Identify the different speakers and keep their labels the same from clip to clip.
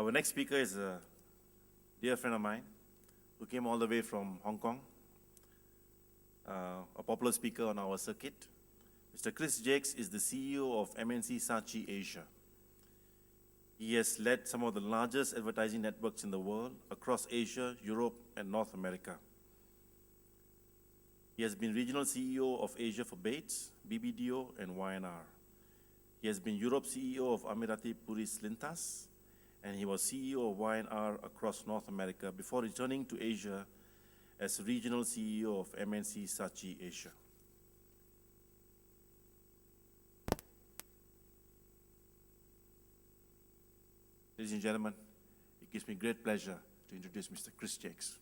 Speaker 1: Our next speaker is a dear friend of mine who came all the way from Hong Kong, a popular speaker on our circuit. Mr. Chris Jaques is the CEO of M&C Saatchi Asia. He has led some of the largest advertising networks in the world across Asia, Europe, and North America. He has been regional CEO of Asia for Bates, BBDO, and Y&R. He has been Europe CEO of Amirati Puris Lintas, and he was CEO of Y&R across North America before returning to Asia as regional CEO of M&C Saatchi Asia. Ladies and gentlemen, it gives me great pleasure to introduce Mr. Chris Jaques.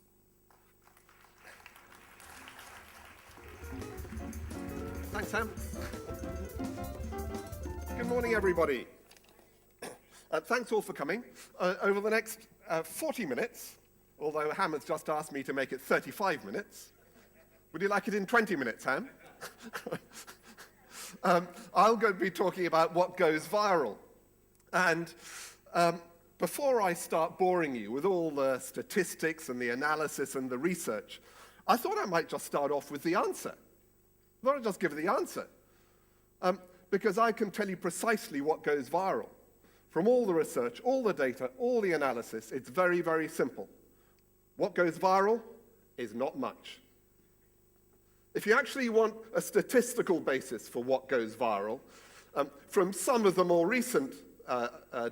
Speaker 2: Thanks, Sam. Good morning, everybody. Thanks all for coming. Over the next 40 minutes, although Ham has just asked me to make it 35 minutes, would you like it in 20 minutes, Ham? I'll be talking about what goes viral. And before I start boring you with all the statistics and the analysis and the research, I thought I might just start off with the answer. I thought I'd just give the answer. Because I can tell you precisely what goes viral. From all the research, all the data, all the analysis, it's very, very simple. What goes viral is not much. If you actually want a statistical basis for what goes viral, from some of the more recent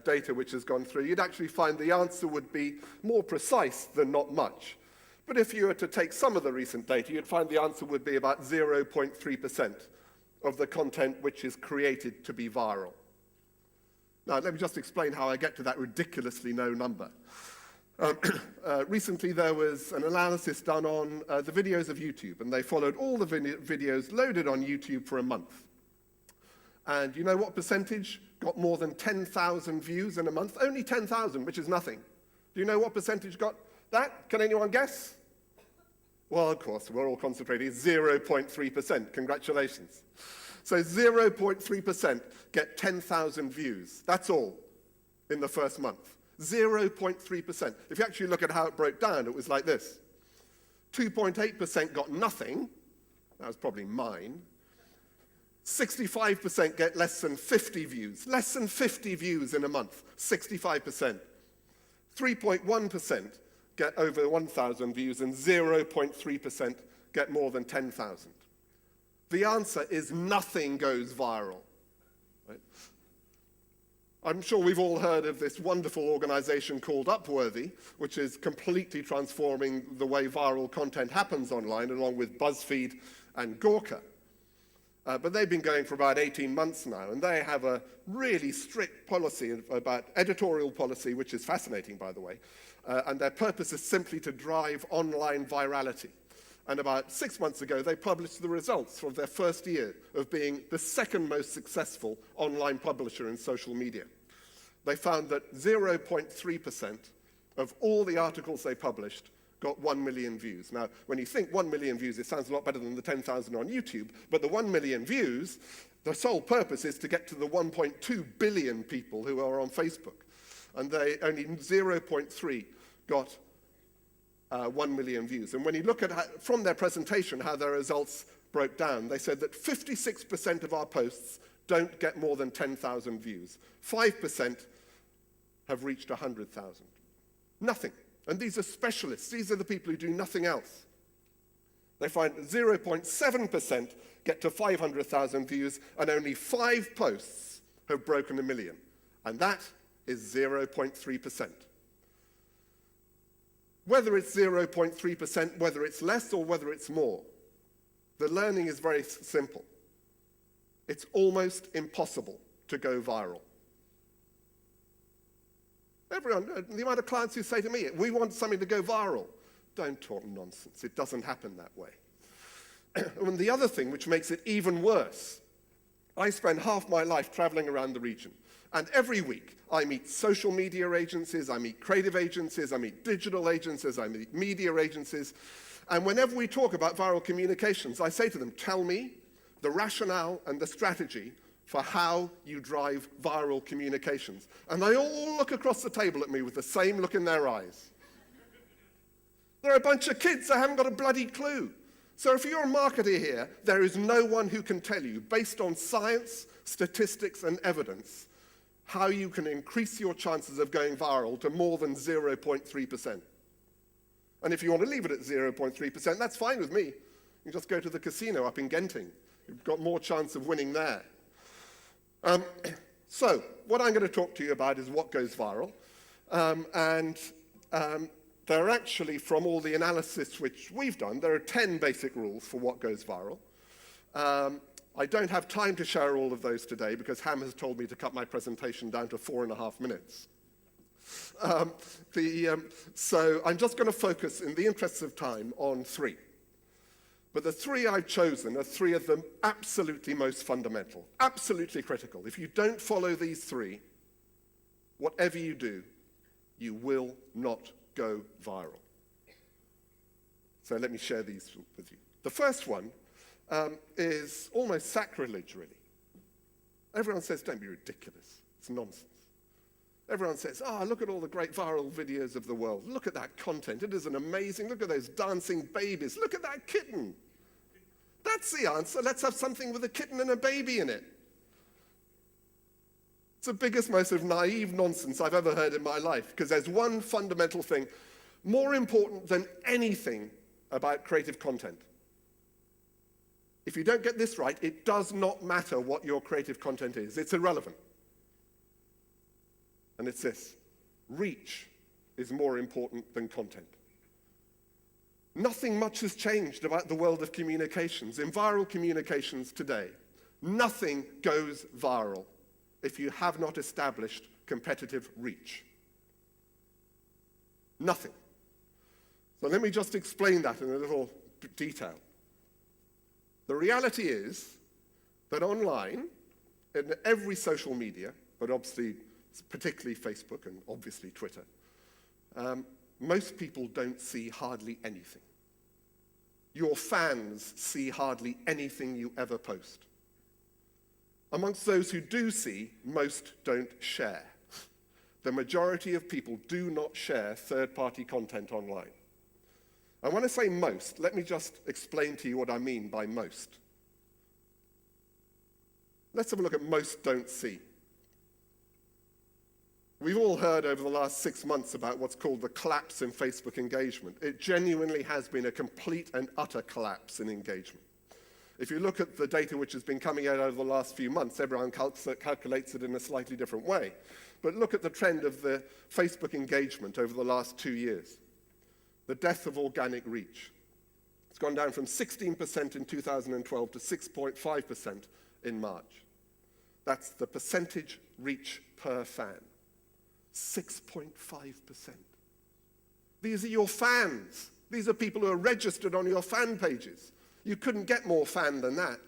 Speaker 2: data which has gone through, you'd actually find the answer would be more precise than not much. But if you were to take some of the recent data, you'd find the answer would be about 0.3% of the content which is created to be viral. Now, let me just explain how I get to that ridiculously low number. Recently, there was an analysis done on the videos of YouTube, and they followed all the videos loaded on YouTube for a month. And you know what percentage got more than 10,000 views in a month? Only 10,000, which is nothing. Do you know what percentage got that? Can anyone guess? Well, of course, we're all concentrating. 0.3%. Congratulations. So 0.3% get 10,000 views. That's all in the first month. 0.3%. If you actually look at how it broke down, it was like this. 2.8% got nothing. That was probably mine. 65% get less than 50 views. Less than 50 views in a month. 65%. 3.1% get over 1,000 views, and 0.3% get more than 10,000. The answer is nothing goes viral. Right? I'm sure we've all heard of this wonderful organization called Upworthy, which is completely transforming the way viral content happens online, along with BuzzFeed and Gawker. But they've been going for about 18 months now, and they have a really strict policy about editorial policy, which is fascinating, by the way. And their purpose is simply to drive online virality. And about 6 months ago, they published the results from their first year of being the second most successful online publisher in social media. They found that 0.3% of all the articles they published got 1 million views. Now, when you think 1 million views, it sounds a lot better than the 10,000 on YouTube, but the 1 million views, the sole purpose is to get to the 1.2 billion people who are on Facebook. And they only 0.3 got 1 million views. And when you look at, from their presentation, how their results broke down, they said that 56% of our posts don't get more than 10,000 views. 5% have reached 100,000. Nothing. And these are specialists. These are the people who do nothing else. They find 0.7% get to 500,000 views, and only 5 posts have broken 1 million. And that is 0.3%. Whether it's 0.3%, whether it's less or whether it's more, the learning is very simple. It's almost impossible to go viral. Everyone, the amount of clients who say to me, we want something to go viral. Don't talk nonsense. It doesn't happen that way. And the other thing which makes it even worse, I spend half my life traveling around the region. And every week, I meet social media agencies, I meet creative agencies, I meet digital agencies, I meet media agencies. And whenever we talk about viral communications, I say to them, tell me the rationale and the strategy for how you drive viral communications. And they all look across the table at me with the same look in their eyes. They're a bunch of kids that haven't got a bloody clue. So if you're a marketer here, there is no one who can tell you, based on science, statistics, and evidence, how you can increase your chances of going viral to more than 0.3%. And if you want to leave it at 0.3%, that's fine with me. You can just go to the casino up in Genting. You've got more chance of winning there. So what I'm going to talk to you about is what goes viral. There are actually, from all the analysis which we've done, there are 10 basic rules for what goes viral. I don't have time to share all of those today because Ham has told me to cut my presentation down to 4.5 minutes. So I'm just going to focus, in the interests of time, on 3. But the 3 I've chosen are 3 of the absolutely most fundamental, absolutely critical. If you don't follow these 3, whatever you do, you will not go viral. So let me share these with you. The first one is almost sacrilege, really. Everyone says, don't be ridiculous. It's nonsense. Everyone says, look at all the great viral videos of the world. Look at that content. It is an amazing. Look at those dancing babies. Look at that kitten. That's the answer. Let's have something with a kitten and a baby in it. It's the biggest, most naive nonsense I've ever heard in my life, because there's one fundamental thing more important than anything about creative content. If you don't get this right, it does not matter what your creative content is. It's irrelevant. And it's this: reach is more important than content. Nothing much has changed about the world of communications. In viral communications today, nothing goes viral if you have not established competitive reach. Nothing. So let me just explain that in a little detail. The reality is that online, in every social media, but obviously, particularly Facebook and obviously Twitter, most people don't see hardly anything. Your fans see hardly anything you ever post. Amongst those who do see, most don't share. The majority of people do not share third-party content online. And when I say most, let me just explain to you what I mean by most. Let's have a look at most don't see. We've all heard over the last 6 months about what's called the collapse in Facebook engagement. It genuinely has been a complete and utter collapse in engagement. If you look at the data which has been coming out over the last few months, everyone calculates it in a slightly different way. But look at the trend of the Facebook engagement over the last 2 years. The death of organic reach. It's gone down from 16% in 2012 to 6.5% in March. That's the percentage reach per fan. 6.5%. These are your fans. These are people who are registered on your fan pages. You couldn't get more fan than that.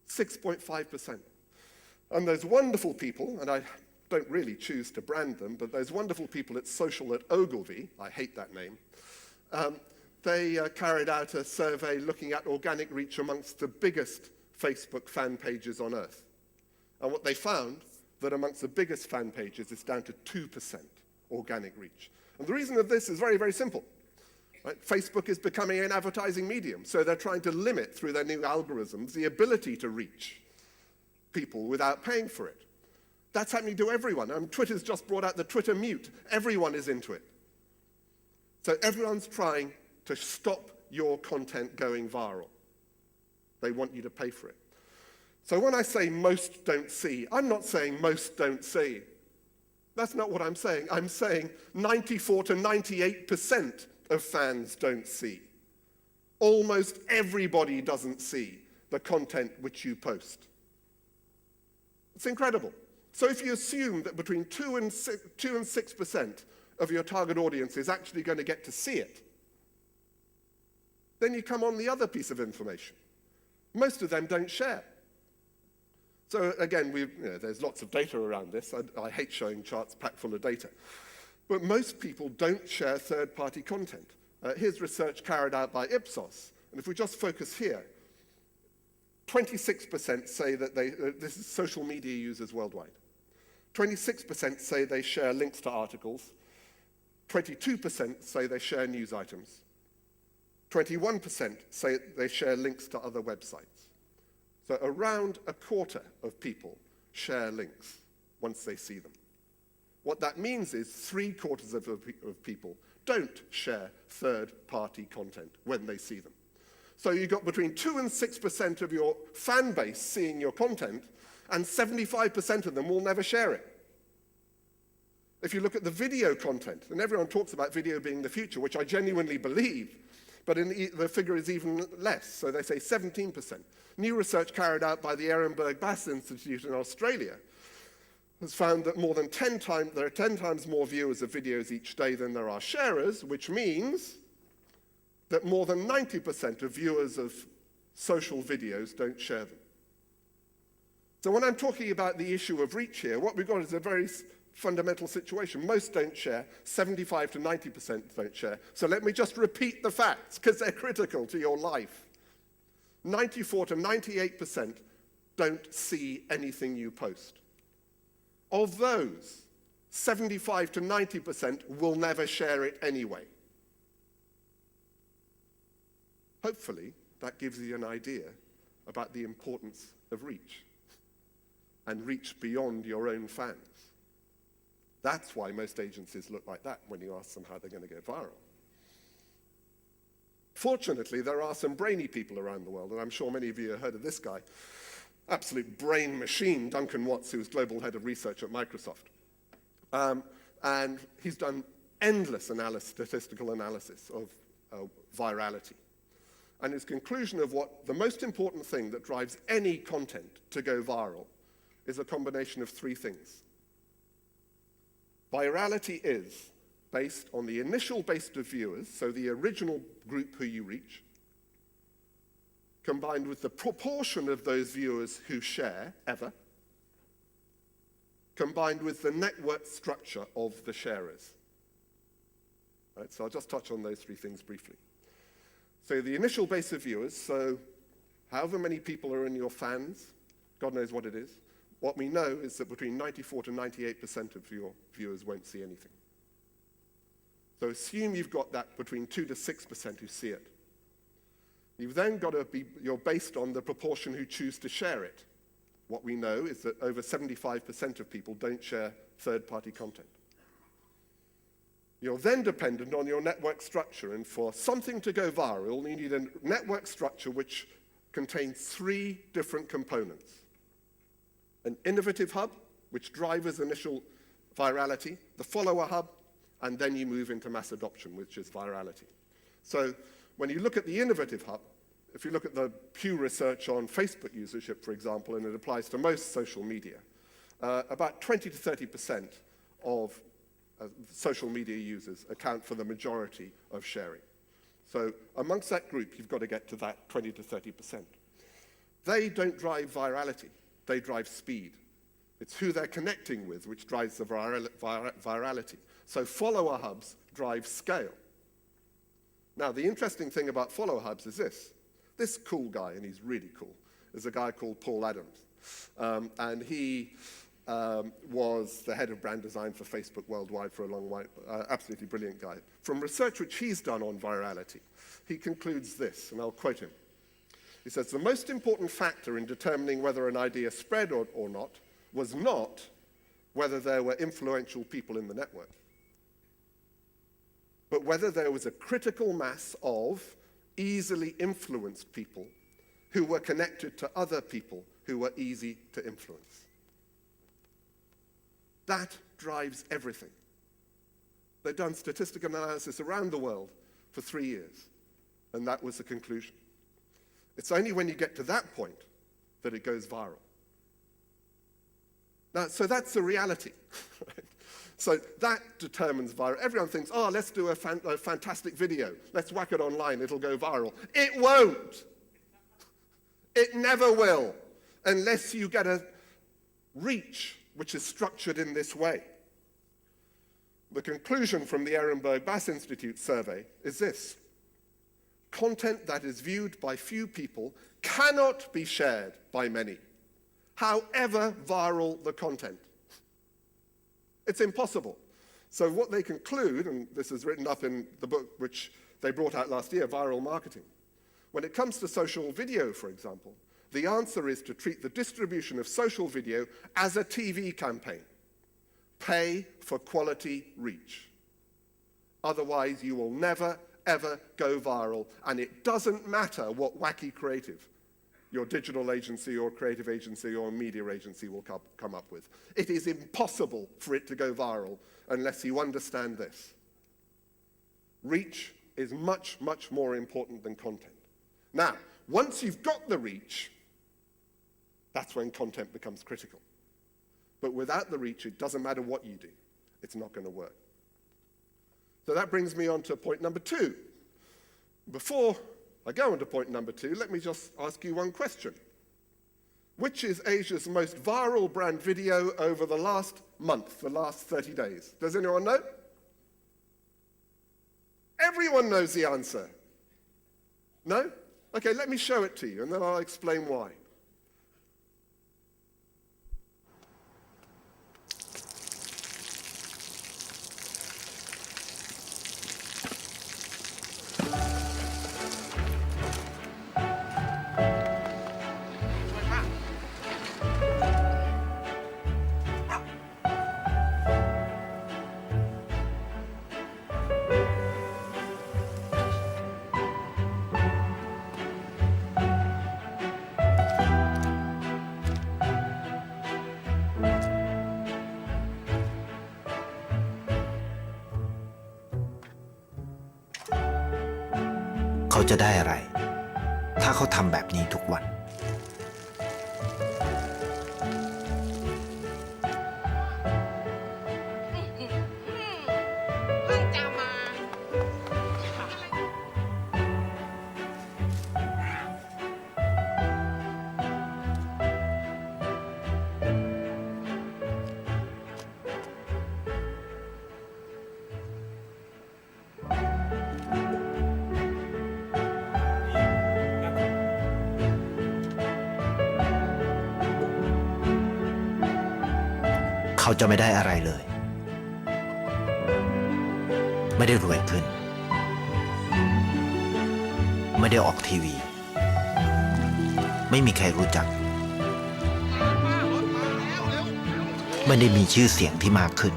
Speaker 2: 6.5%. And those wonderful people, and I don't really choose to brand them, but those wonderful people at Social at Ogilvy, I hate that name, they carried out a survey looking at organic reach amongst the biggest Facebook fan pages on Earth. And what they found, that amongst the biggest fan pages, it's down to 2% organic reach. And the reason of this is very, very simple. Right? Facebook is becoming an advertising medium, so they're trying to limit, through their new algorithms, the ability to reach people without paying for it. That's happening to everyone. Twitter's just brought out the Twitter mute. Everyone is into it. So everyone's trying to stop your content going viral. They want you to pay for it. So when I say most don't see, I'm not saying most don't see. That's not what I'm saying. I'm saying 94 to 98% of fans don't see. Almost everybody doesn't see the content which you post. It's incredible. So if you assume that between 2 and 6% of your target audience is actually going to get to see it, then you come on the other piece of information. Most of them don't share. So again, there's lots of data around this. I hate showing charts packed full of data. But most people don't share third-party content. Here's research carried out by Ipsos. And if we just focus here, 26% say that this is social media users worldwide. 26% say they share links to articles. 22% say they share news items. 21% say they share links to other websites. So around a quarter of people share links once they see them. What that means is 3/4 of people don't share third-party content when they see them. So you've got between 2 and 6% of your fan base seeing your content, and 75% of them will never share it. If you look at the video content, and everyone talks about video being the future, which I genuinely believe, but the figure is even less. So they say 17%. New research carried out by the Ehrenberg Bass Institute in Australia has found that there are 10 times more viewers of videos each day than there are sharers, which means that more than 90% of viewers of social videos don't share them. So when I'm talking about the issue of reach here, what we've got is a very fundamental situation. Most don't share, 75 to 90% don't share. So let me just repeat the facts, because they're critical to your life. 94 to 98% don't see anything you post. Of those, 75 to 90% will never share it anyway. Hopefully, that gives you an idea about the importance of reach, and reach beyond your own fans. That's why most agencies look like that when you ask them how they're going to go viral. Fortunately, there are some brainy people around the world, and I'm sure many of you have heard of this guy, absolute brain machine, Duncan Watts, who's global head of research at Microsoft. And he's done endless statistical analysis of virality. And his conclusion of what the most important thing that drives any content to go viral is a combination of 3 things. Virality is based on the initial base of viewers, so the original group who you reach, combined with the proportion of those viewers who share, ever, combined with the network structure of the sharers. Right, so I'll just touch on those 3 things briefly. So the initial base of viewers, so however many people are in your fans, God knows what it is. What we know is that between 94 to 98% of your viewers won't see anything. So assume you've got that between 2 to 6% who see it. You've then got to you're based on the proportion who choose to share it. What we know is that over 75% of people don't share third-party content. You're then dependent on your network structure, and for something to go viral, you need a network structure which contains 3 different components. An innovative hub, which drives initial virality, the follower hub, and then you move into mass adoption, which is virality. So when you look at the innovative hub, if you look at the Pew research on Facebook usership, for example, and it applies to most social media, about 20 to 30% of social media users account for the majority of sharing. So amongst that group, you've got to get to that 20 to 30%. They don't drive virality. They drive speed. It's who they're connecting with which drives the virality. So follower hubs drive scale. Now, the interesting thing about follower hubs is this. This cool guy, and he's really cool, is a guy called Paul Adams. And he was the head of brand design for Facebook worldwide for a long while. Absolutely brilliant guy. From research which he's done on virality, he concludes this, and I'll quote him. He says, the most important factor in determining whether an idea spread or not was not whether there were influential people in the network, but whether there was a critical mass of easily influenced people who were connected to other people who were easy to influence. That drives everything. They've done statistical analysis around the world for 3 years, and that was the conclusion. It's only when you get to that point that it goes viral. Now, so that's the reality. Right? So that determines viral. Everyone thinks, oh, let's do a fantastic video. Let's whack it online, it'll go viral. It won't. It never will, unless you get a reach which is structured in this way. The conclusion from the Ehrenberg Bass Institute survey is this. content that is viewed by few people cannot be shared by many, however viral the content. It's impossible. So what they conclude, and this is written up in the book which they brought out last year, Viral Marketing, when it comes to social video, for example, the answer is to treat the distribution of social video as a TV campaign. Pay for quality reach. Otherwise, you will never, ever go viral, and it doesn't matter what wacky creative your digital agency or creative agency or media agency will come up with. It is impossible for it to go viral unless you understand this. Reach is much, much more important than content. Now, once you've got the reach, that's when content becomes critical. But without the reach, it doesn't matter what you do. It's not going to work. So that brings me on to point number 2. Before I go on to point number 2, let me just ask you one question. Which is Asia's most viral brand video over the last month, the last 30 days? Does anyone know? Everyone knows the answer. No? Okay, let me show it to you, and then I'll explain why.
Speaker 3: เขาจะได้อะไรถ้าเขาทำแบบนี้ทุกวันเขาจะไม่ได้อะไรเลยไม่ได้รวยขึ้นไม่ได้ออกทีวีไม่มีใครรู้จักไม่ได้มีชื่อเสียงที่มากขึ้น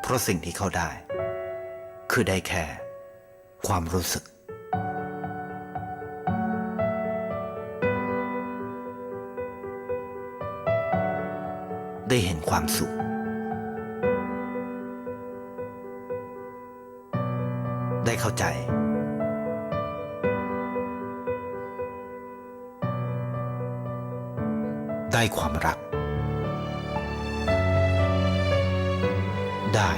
Speaker 3: เพราะสิ่งที่เขาได้คือได้แค่ความรู้สึกได้เห็นความสุขได้เข้าใจได้ความรักได้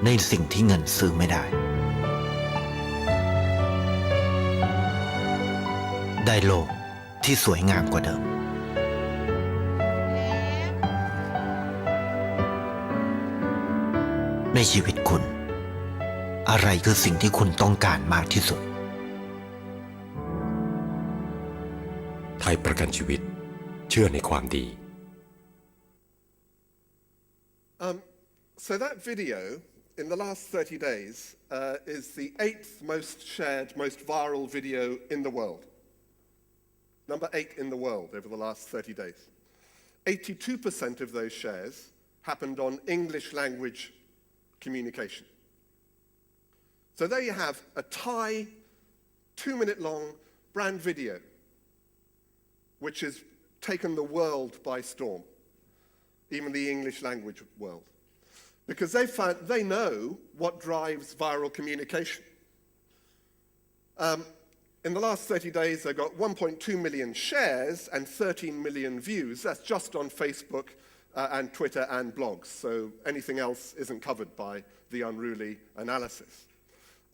Speaker 3: ในสิ่งที่เงินซื้อไม่ได้ได้โลกที่สวยงามกว่าเดิมในชีวิตคุณอะไรคือสิ่งที่คุณต้องการมากที่สุด
Speaker 4: ไทยประกันชีวิตเชื่อในความดี
Speaker 2: So that video, in the last 30 days, is the 8th most shared, most viral video in the world. Number 8 in the world over the last 30 days. 82% of those shares happened on English language communication. So there you have a Thai 2-minute-long brand video, which has taken the world by storm, even the English language world. Because they know what drives viral communication. In the last 30 days, they got 1.2 million shares and 13 million views. That's just on Facebook and Twitter and blogs. So anything else isn't covered by the unruly analysis.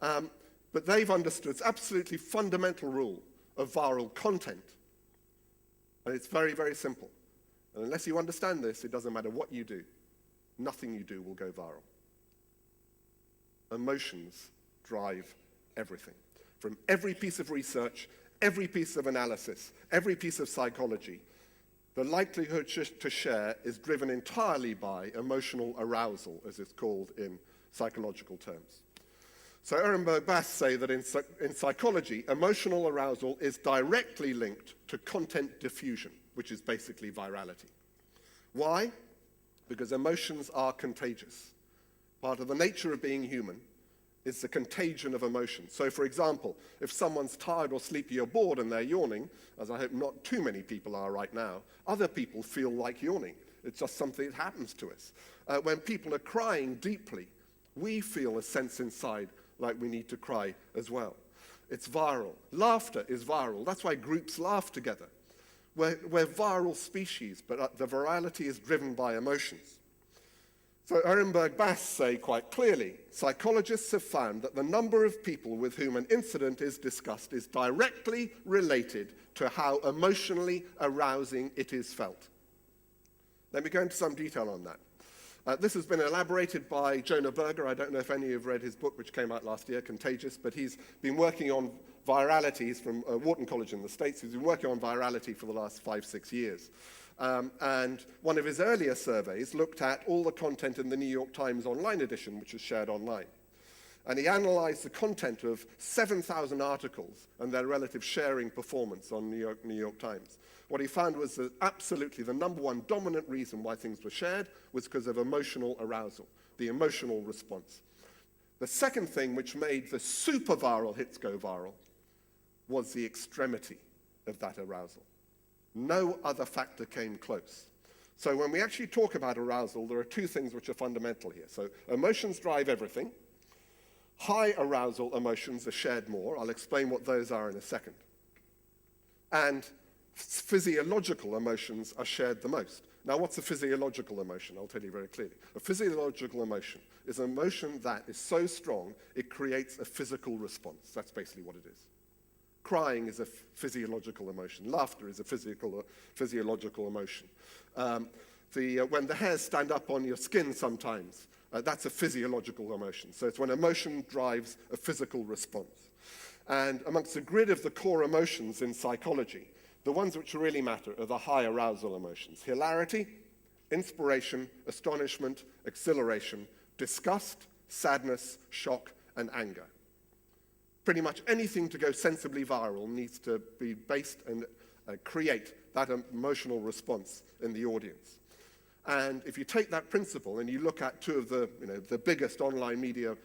Speaker 2: But they've understood it's absolutely fundamental rule of viral content. And it's very, very simple. And unless you understand this, it doesn't matter what you do. Nothing you do will go viral. Emotions drive everything. From every piece of research, every piece of analysis, every piece of psychology, the likelihood to share is driven entirely by emotional arousal, as it's called in psychological terms. So Ehrenberg Bass say that in psychology, emotional arousal is directly linked to content diffusion, which is basically virality. Why? Because emotions are contagious. Part of the nature of being human is the contagion of emotion. So for example, if someone's tired or sleepy or bored and they're yawning, as I hope not too many people are right now, other people feel like yawning. It's just something that happens to us. When people are crying deeply, we feel a sense inside like we need to cry as well. It's viral. Laughter is viral. That's why groups laugh together. We're viral species, but the virality is driven by emotions. So Ehrenberg Bass say quite clearly, psychologists have found that the number of people with whom an incident is discussed is directly related to how emotionally arousing it is felt. Let me go into some detail on that. This has been elaborated by Jonah Berger. I don't know if any of you have read his book, which came out last year, Contagious, but he's been working on virality. He's from Wharton College in the States. He's been working on virality for the last 5-6 years. And one of his earlier surveys looked at all the content in the New York Times online edition, which was shared online. And he analyzed the content of 7,000 articles and their relative sharing performance on New York Times. What he found was that absolutely the number one dominant reason why things were shared was because of emotional arousal, the emotional response. The second thing which made the super viral hits go viral was the extremity of that arousal. No other factor came close. So when we actually talk about arousal, there are two things which are fundamental here. So emotions drive everything. High arousal emotions are shared more. I'll explain what those are in a second. And physiological emotions are shared the most. Now, what's a physiological emotion? I'll tell you very clearly. A physiological emotion is an emotion that is so strong, it creates a physical response. That's basically what it is. Crying is a physiological emotion. Laughter is a physiological emotion. When the hairs stand up on your skin sometimes, that's a physiological emotion. So it's when emotion drives a physical response. And amongst the grid of the core emotions in psychology, the ones which really matter are the high arousal emotions. Hilarity, inspiration, astonishment, exhilaration, disgust, sadness, shock, and anger. Pretty much anything to go sensibly viral needs to be based and create that emotional response in the audience. And if you take that principle and you look at two of the biggest online media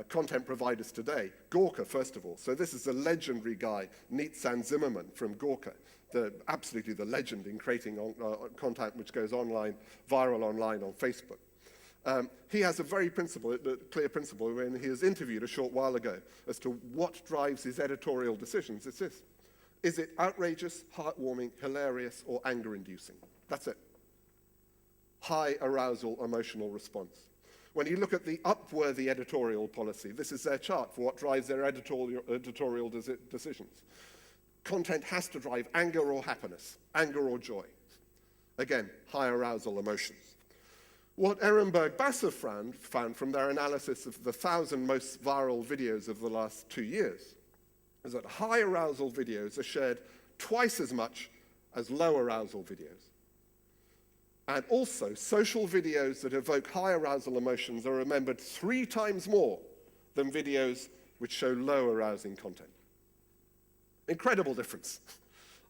Speaker 2: content providers today, Gawker, first of all. So this is the legendary guy, Nitzan Zimmerman from Gawker, absolutely the legend in creating content which goes viral online on Facebook. He has a very clear principle when he was interviewed a short while ago as to what drives his editorial decisions. It's this. Is it outrageous, heartwarming, hilarious, or anger-inducing? That's it. High arousal emotional response. When you look at the Upworthy editorial policy, this is their chart for what drives their editorial decisions. Content has to drive anger or happiness, anger or joy. Again, high arousal emotions. What Ehrenberg Bass found from their analysis of the 1,000 most viral videos of the last 2 years is that high arousal videos are shared twice as much as low arousal videos. And also, social videos that evoke high arousal emotions are remembered 3 times more than videos which show low arousing content. Incredible difference.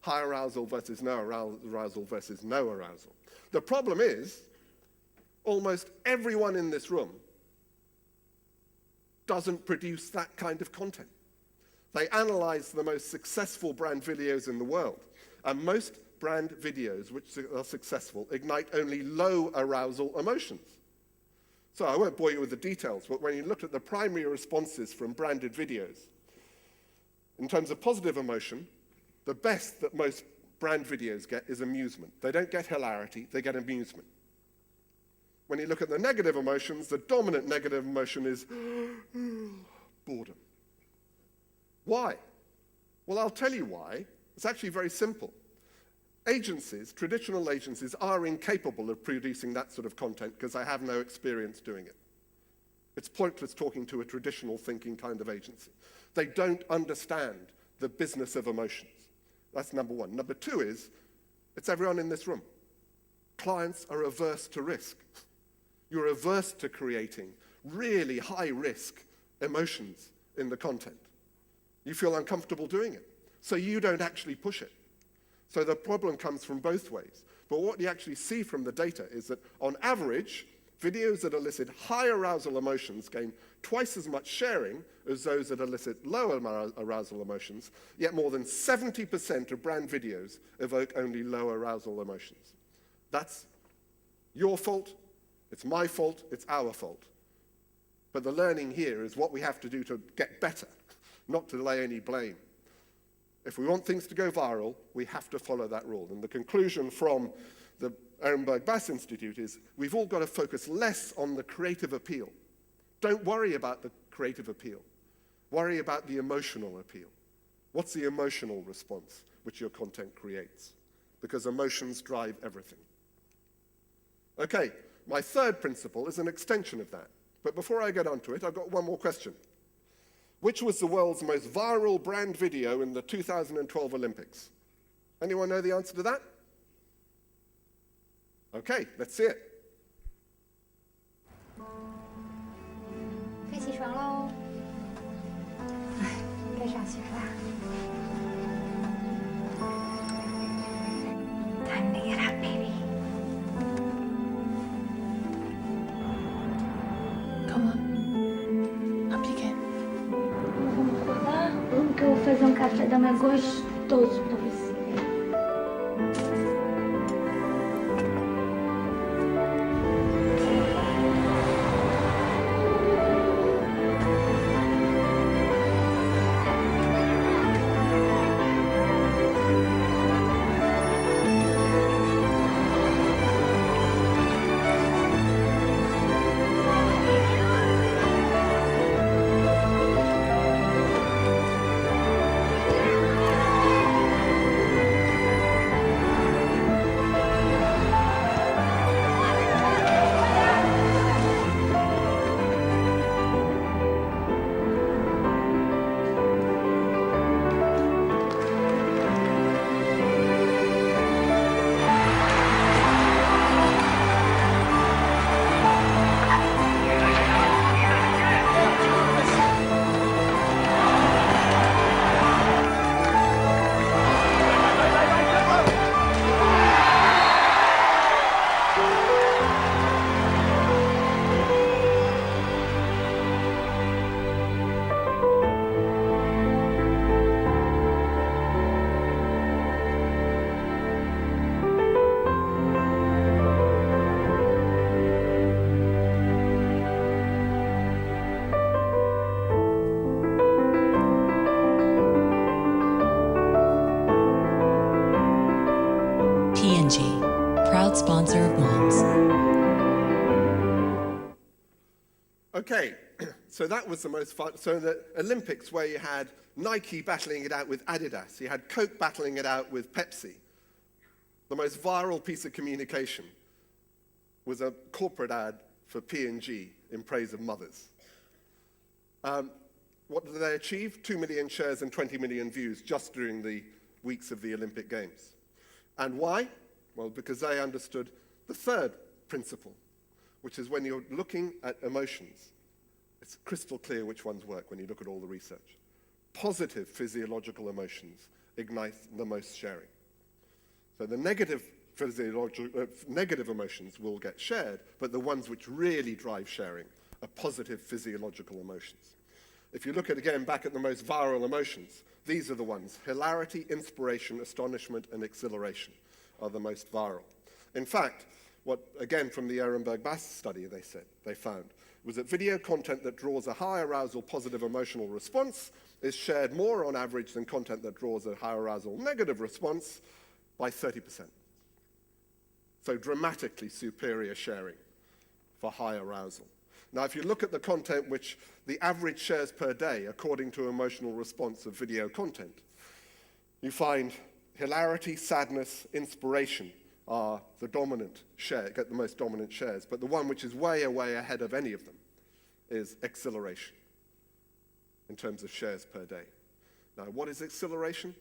Speaker 2: High arousal versus no arousal versus no arousal. The problem is, almost everyone in this room doesn't produce that kind of content. They analyze the most successful brand videos in the world, and most brand videos which are successful ignite only low arousal emotions. So I won't bore you with the details, but when you look at the primary responses from branded videos, In terms of positive emotion, the best that most brand videos get is amusement. They don't get hilarity, they get amusement. When you look at the negative emotions, the dominant negative emotion is boredom. Why? Well, I'll tell you why. It's actually very simple. Agencies, traditional agencies, are incapable of producing that sort of content because they have no experience doing it. It's pointless talking to a traditional thinking kind of agency. They don't understand the business of emotions. That's number one. Number two is, it's everyone in this room. Clients are averse to risk. You're averse to creating really high-risk emotions in the content. You feel uncomfortable doing it, so you don't actually push it. So the problem comes from both ways. But what you actually see from the data is that, on average, videos that elicit high arousal emotions gain twice as much sharing as those that elicit low arousal emotions, yet more than 70% of brand videos evoke only low arousal emotions. That's your fault, it's my fault, it's our fault. But the learning here is what we have to do to get better, not to lay any blame. If we want things to go viral, we have to follow that rule. And the conclusion from the Ehrenberg Bass Institute is we've all got to focus less on the creative appeal. Don't worry about the creative appeal. Worry about the emotional appeal. What's the emotional response which your content creates? Because emotions drive everything. Okay, my third principle is an extension of that. But before I get onto it, I've got one more question. Which was the world's most viral brand video in the 2012 Olympics? Anyone know the answer to that? Okay, let's see it.
Speaker 5: 该起床喽！哎，该上学啦。Time to get up, baby.
Speaker 6: Come on. Up you can.
Speaker 5: Vamos acordar? Vamos que eu vou fazer café da manhã gostoso pra você.
Speaker 6: P&G, proud sponsor of moms.
Speaker 2: Okay, so that was the most fun. So the Olympics, where you had Nike battling it out with Adidas, you had Coke battling it out with Pepsi. The most viral piece of communication was a corporate ad for P&G in praise of mothers. What did they achieve? 2 million shares and 20 million views just during the weeks of the Olympic Games. And why? Well, because they understood the third principle, which is when you're looking at emotions, it's crystal clear which ones work when you look at all the research. Positive physiological emotions ignite the most sharing. So the negative emotions will get shared, but the ones which really drive sharing are positive physiological emotions. If you look at, again, back at the most viral emotions, these are the ones. Hilarity, inspiration, astonishment, and exhilaration are the most viral. In fact, what, again, from the Ehrenberg Bass study they found, was that video content that draws a high arousal positive emotional response is shared more on average than content that draws a high arousal negative response by 30%. So dramatically superior sharing for high arousal. Now, if you look at the content which the average shares per day according to emotional response of video content, you find hilarity, sadness, inspiration are the dominant share, get the most dominant shares, but the one which is way ahead of any of them is exhilaration in terms of shares per day. Now, what is exhilaration?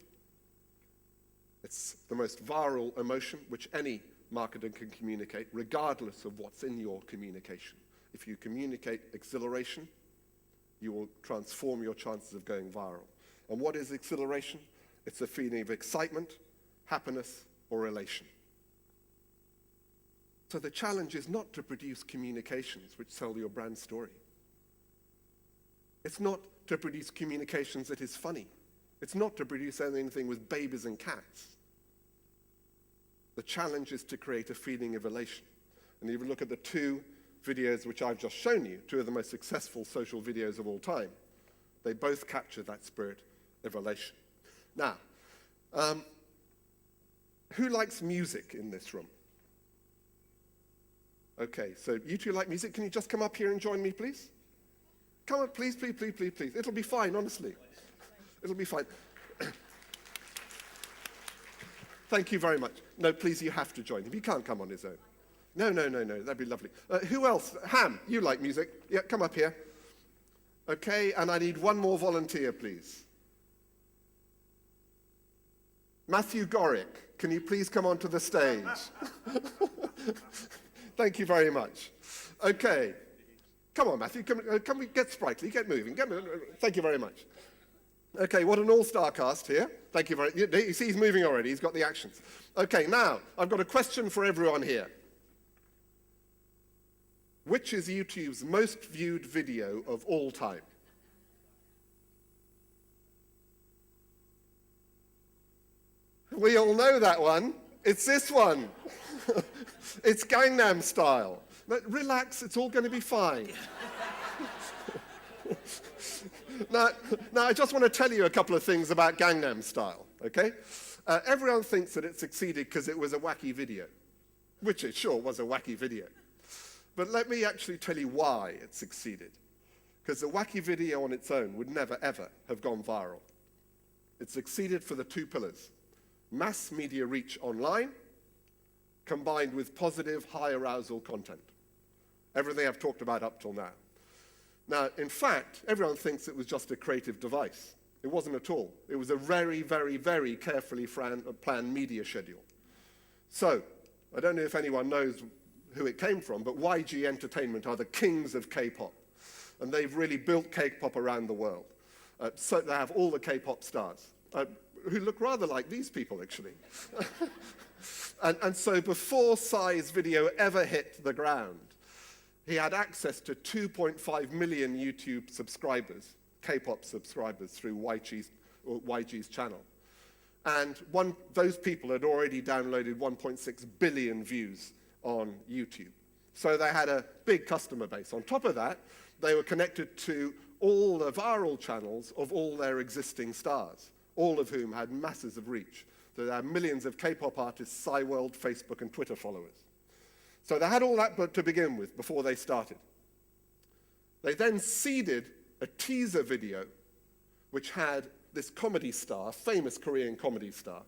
Speaker 2: It's the most viral emotion which any marketer can communicate, regardless of what's in your communication. If you communicate exhilaration, you will transform your chances of going viral. And what is exhilaration? It's a feeling of excitement, happiness, or elation. So the challenge is not to produce communications which sell your brand story. It's not to produce communications that is funny. It's not to produce anything with babies and cats. The challenge is to create a feeling of elation. And if you look at the two videos which I've just shown you, two of the most successful social videos of all time, they both capture that spirit of elation. Now, who likes music in this room? Okay, so you two like music. Can you just come up here and join me, please? Come on, please. It'll be fine, honestly. It'll be fine. Thank you very much. No, please, you have to join him. He can't come on his own. No, that'd be lovely. Who else? Ham, you like music? Yeah, come up here. Okay, and I need one more volunteer, please. Matthew Gorick, can you please come onto the stage? Thank you very much. Okay. Come on, Matthew. Come we get sprightly, get moving. Thank you very much. Okay, what an all-star cast here. Thank you very much. You see he's moving already. He's got the actions. Okay, now, I've got a question for everyone here. Which is YouTube's most viewed video of all time? We all know that one. It's this one. It's Gangnam Style. But relax, it's all going to be fine. Now, I just want to tell you a couple of things about Gangnam Style, okay? Everyone thinks that it succeeded because it was a wacky video, which it sure was a wacky video. But let me actually tell you why it succeeded. Because the wacky video on its own would never, ever have gone viral. It succeeded for the two pillars: mass media reach online, combined with positive, high arousal content. Everything I've talked about up till now. Now, in fact, everyone thinks it was just a creative device. It wasn't at all. It was a very, very, very carefully planned media schedule. So, I don't know if anyone knows who it came from, but YG Entertainment are the kings of K-pop. And they've really built K-pop around the world. So they have all the K-pop stars, who look rather like these people, actually. and so before Psy's video ever hit the ground, he had access to 2.5 million YouTube subscribers, K-pop subscribers, through YG's channel. And those people had already downloaded 1.6 billion views on YouTube. So they had a big customer base. On top of that, they were connected to all the viral channels of all their existing stars, all of whom had masses of reach. So they had millions of K-pop artists, Psy World, Facebook, and Twitter followers. So they had all that to begin with before they started. They then seeded a teaser video which had this comedy star, famous Korean comedy star,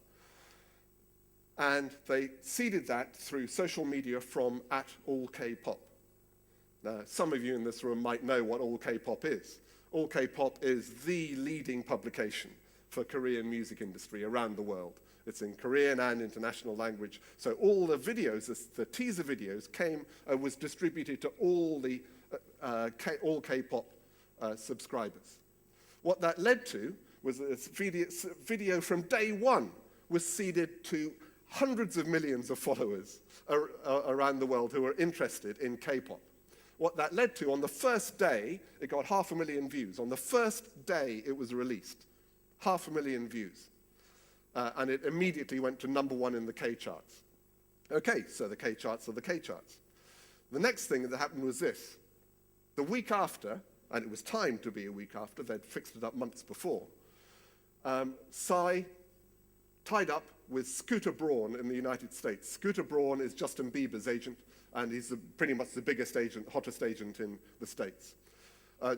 Speaker 2: and they seeded that through social media from @allkpop. Now, some of you in this room might know what All K-pop is. All K-pop is the leading publication for Korean music industry around the world. It's in Korean and international language. So all the videos, the teaser videos, was distributed to all the all K-pop subscribers. What that led to was that this video from day one was seeded to hundreds of millions of followers around the world who were interested in K-pop. What that led to, on the first day, it got 500,000 views. On the first day it was released, 500,000 views. And it immediately went to #1 in the K-charts. Okay, so the K-charts are the K-charts. The next thing that happened was this. The week after, and it was timed to be a week after, they'd fixed it up months before, Psy tied up with Scooter Braun in the United States. Scooter Braun is Justin Bieber's agent, and he's pretty much the biggest agent, hottest agent in the States.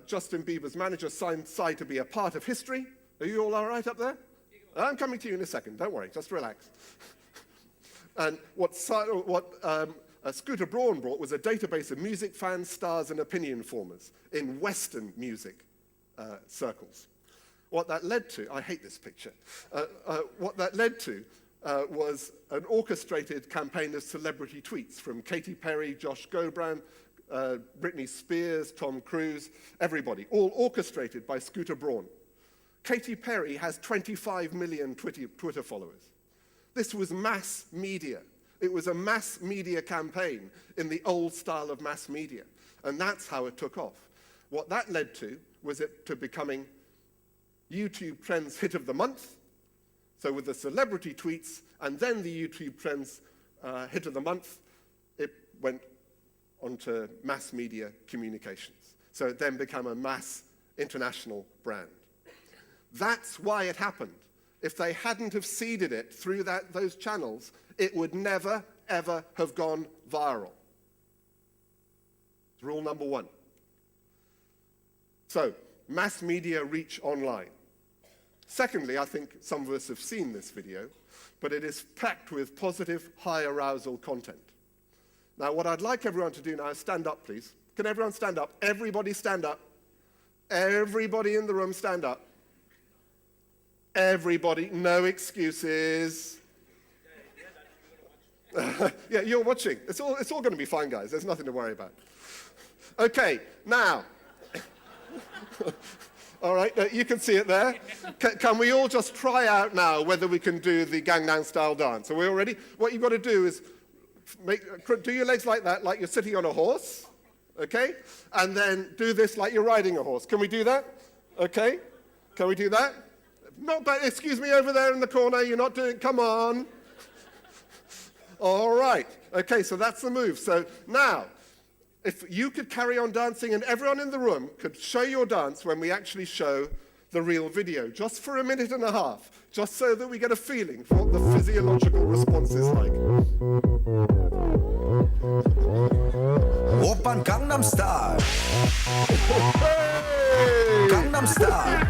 Speaker 2: Justin Bieber's manager signed Psy to be a part of history. Are you all right up there? I'm coming to you in a second, don't worry, just relax. And what Scooter Braun brought was a database of music fans, stars, and opinion formers in Western music circles. What that led to, I hate this picture, what that led to was an orchestrated campaign of celebrity tweets from Katy Perry, Josh Groban, Britney Spears, Tom Cruise, everybody, all orchestrated by Scooter Braun. Katy Perry has 25 million Twitter followers. This was mass media. It was a mass media campaign in the old style of mass media, and that's how it took off. What that led to was it to becoming YouTube Trends Hit of the Month, so with the celebrity tweets and then the YouTube Trends Hit of the Month, it went onto mass media communications. So it then became a mass international brand. That's why it happened. If they hadn't have seeded it through those channels, it would never, ever have gone viral. It's rule number one. So, mass media reach online. Secondly, I think some of us have seen this video, but it is packed with positive, high arousal content. Now, what I'd like everyone to do now is stand up, please. Can everyone stand up? Everybody stand up. Everybody in the room stand up. Everybody, no excuses. Yeah, you're watching. It's all going to be fine, guys. There's nothing to worry about. Okay, now. All right, you can see it there. Can we all just try out now whether we can do the Gangnam Style dance? Are we all ready? What you've got to do is do your legs like that, like you're sitting on a horse, okay? And then do this like you're riding a horse. Can we do that? Okay? Can we do that? Not bad. Excuse me over there in the corner. You're not doing, come on. All right. Okay, so that's the move. So now, if you could carry on dancing and everyone in the room could show your dance when we actually show the real video, just for a minute and a half, just so that we get a feeling for what the physiological response is like.
Speaker 3: 오빤 강남 스타일.
Speaker 2: Hey!
Speaker 3: 강남 스타일.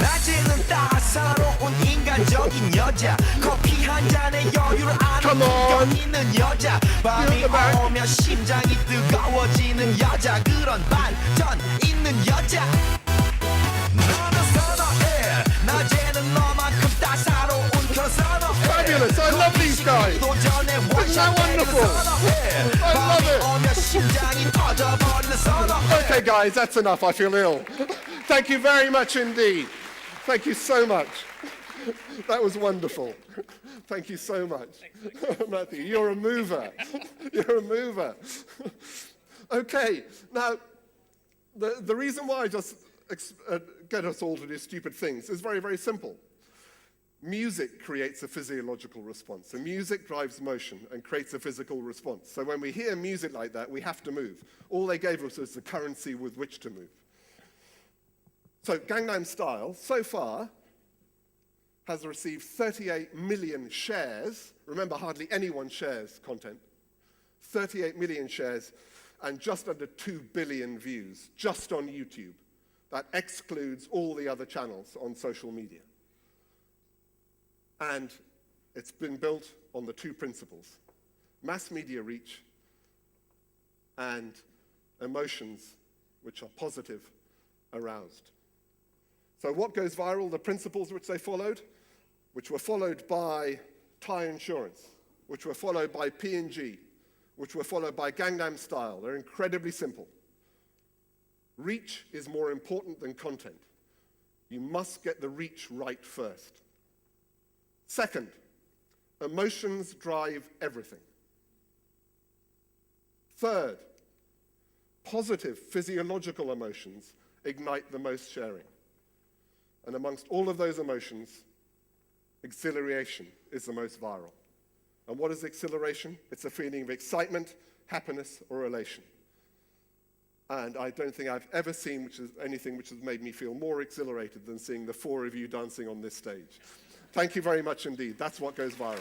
Speaker 3: 낮에는 따사로운 인간적인 여자, 커피 한 잔에 여유를 아는 건 있는 여자, 밤이 오면 심장이 뜨거워지는 여자, 그런 반전 있는 여자. 너는 선호해, 낮에는 너만큼 따사로운 그런 선호해.
Speaker 2: Fabulous, I love these guys. Isn't that wonderful? I love it. Okay, guys, that's enough. I feel ill. Thank you very much indeed. Thank you so much. That was wonderful. Thank you so much. Matthew, you're a mover. You're a mover. Okay, now, the reason why I just get us all to do stupid things is very, very simple. Music creates a physiological response. So music drives motion and creates a physical response. So when we hear music like that, we have to move. All they gave us was the currency with which to move. So Gangnam Style, so far, has received 38 million shares. Remember, hardly anyone shares content. 38 million shares and just under 2 billion views, just on YouTube. That excludes all the other channels on social media. And it's been built on the two principles: mass media reach and emotions which are positive, aroused. So what goes viral? The principles which they followed, which were followed by Thai Insurance, which were followed by P&G, which were followed by Gangnam Style. They're incredibly simple. Reach is more important than content. You must get the reach right first. Second, emotions drive everything. Third, positive physiological emotions ignite the most sharing. And amongst all of those emotions, exhilaration is the most viral. And what is exhilaration? It's a feeling of excitement, happiness, or elation. And I don't think I've ever seen anything which has made me feel more exhilarated than seeing the four of you dancing on this stage. Thank you very much indeed. That's what goes viral.